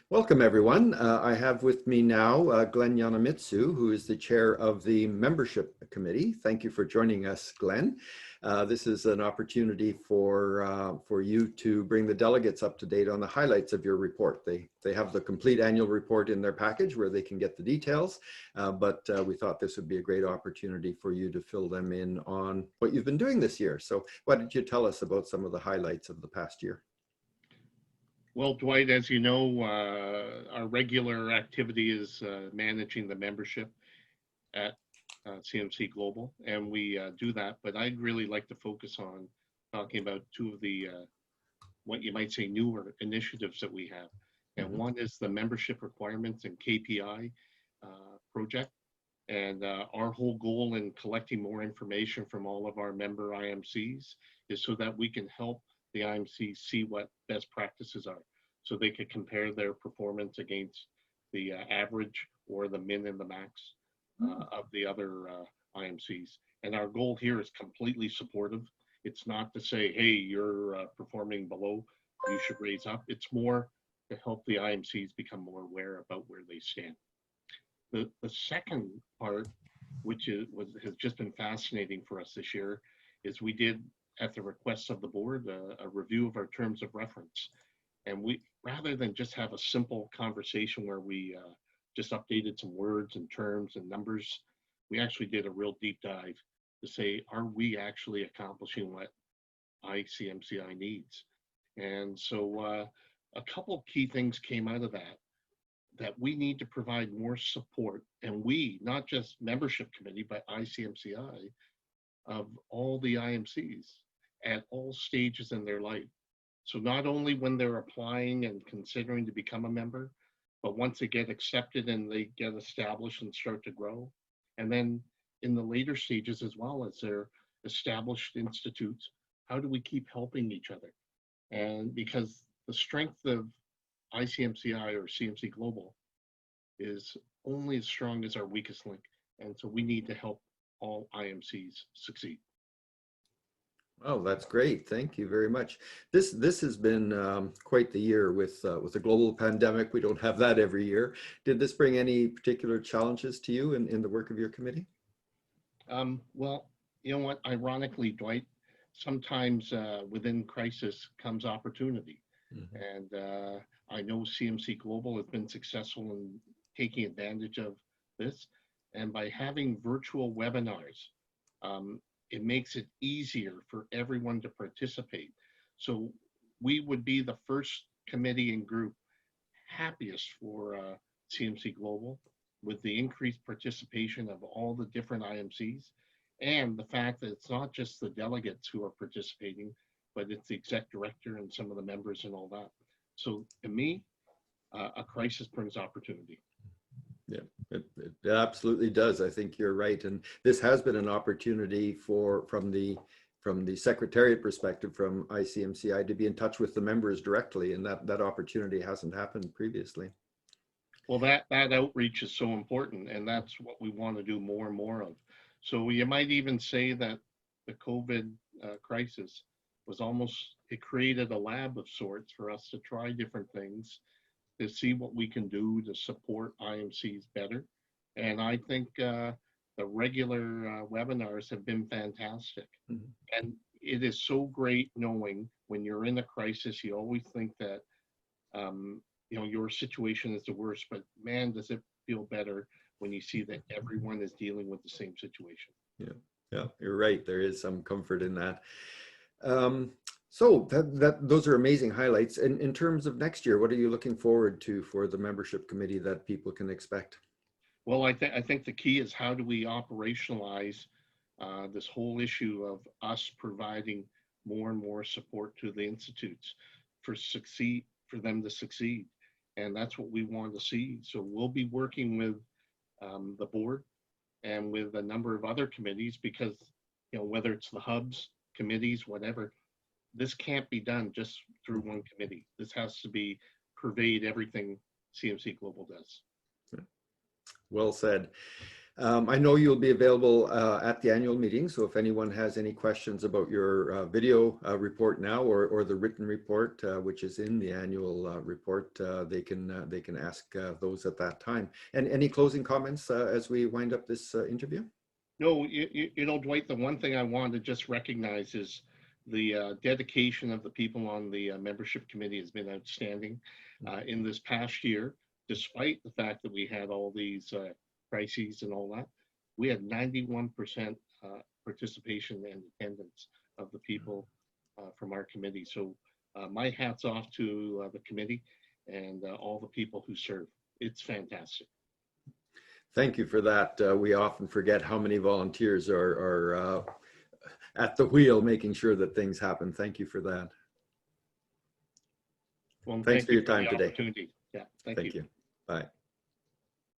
Welcome, everyone. I have with me now Glenn Yanamitsu, who is the chair of the membership committee. Thank you for joining us, Glenn. This is an opportunity for you to bring the delegates up to date on the highlights of your report. They have the complete annual report in their package where they can get the details, but we thought this would be a great opportunity for you to fill them in on what you've been doing this year. So why don't you tell us about some of the highlights of the past year? Well, Dwight, as you know, our regular activity is managing the membership at CMC Global, and we do that. But I'd really like to focus on talking about two of the, what you might say, newer initiatives that we have. And one is the membership requirements and KPI project. And our whole goal in collecting more information from all of our member IMCs is so that we can help the IMCs see what best practices are, so they could compare their performance against the average or the min and the max of the other IMCs. And our goal here is completely supportive. It's not to say, hey, you're performing below, you should raise up. It's more to help the IMCs become more aware about where they stand. The second part, which has just been fascinating for us this year, is we did, at the request of the board, a review of our terms of reference. And we, rather than just have a simple conversation where we just updated some words and terms and numbers, we actually did a real deep dive to say, are we actually accomplishing what ICMCI needs? And so a couple of key things came out of that we need to provide more support, and we, not just membership committee, but ICMCI, of all the IMCs at all stages in their life. So not only when they're applying and considering to become a member, but once they get accepted and they get established and start to grow. And then in the later stages, as well as they're established institutes, how do we keep helping each other? And because the strength of ICMCI or CMC Global is only as strong as our weakest link. And so we need to help all IMCs succeed. Oh, that's great. Thank you very much. This has been quite the year with the global pandemic. We don't have that every year. Did this bring any particular challenges to you in the work of your committee? Well, you know what, ironically, Dwight, sometimes within crisis comes opportunity. And I know CMC Global has been successful in taking advantage of this. And by having virtual webinars, it makes it easier for everyone to participate. So we would be the first committee and group happiest for CMC Global with the increased participation of all the different IMCs, and the fact that it's not just the delegates who are participating, but it's the exec director and some of the members and all that. So to me, a crisis brings opportunity. Yeah, it absolutely does. I think you're right. And this has been an opportunity from the secretariat perspective, from ICMCI, to be in touch with the members directly. And that opportunity hasn't happened previously. Well, that outreach is so important, and that's what we want to do more and more of. So you might even say that the COVID crisis was almost, it created a lab of sorts for us to try different things, to see what we can do to support IMCs better. And I think the regular webinars have been fantastic. And it is so great knowing when you're in a crisis, you always think that you know, your situation is the worst, but man, does it feel better when you see that everyone is dealing with the same situation. Yeah, you're right. There is some comfort in that. So those are amazing highlights. And in terms of next year, what are you looking forward to for the membership committee that people can expect? Well, I think the key is, how do we operationalize this whole issue of us providing more and more support to the institutes for them to succeed. And that's what we want to see. So we'll be working with the board and with a number of other committees, because, you know, whether it's the hubs, committees, whatever, this can't be done just through one committee. This has to be pervade everything CMC Global does. Well said. I know you'll be available at the annual meeting, so if anyone has any questions about your video report now or the written report, which is in the annual report, they can ask those at that time. And any closing comments as we wind up this interview? No, Dwight, the one thing I want to just recognize is the dedication of the people on the membership committee has been outstanding in this past year, despite the fact that we had all these crises and all that. We had 91% participation and attendance of the people from our committee. So my hat's off to the committee and all the people who serve. It's fantastic. Thank you for that. We often forget how many volunteers are at the wheel, making sure that things happen. Thank you for that. Well, Thanks for your time today. Yeah, thank you. Bye.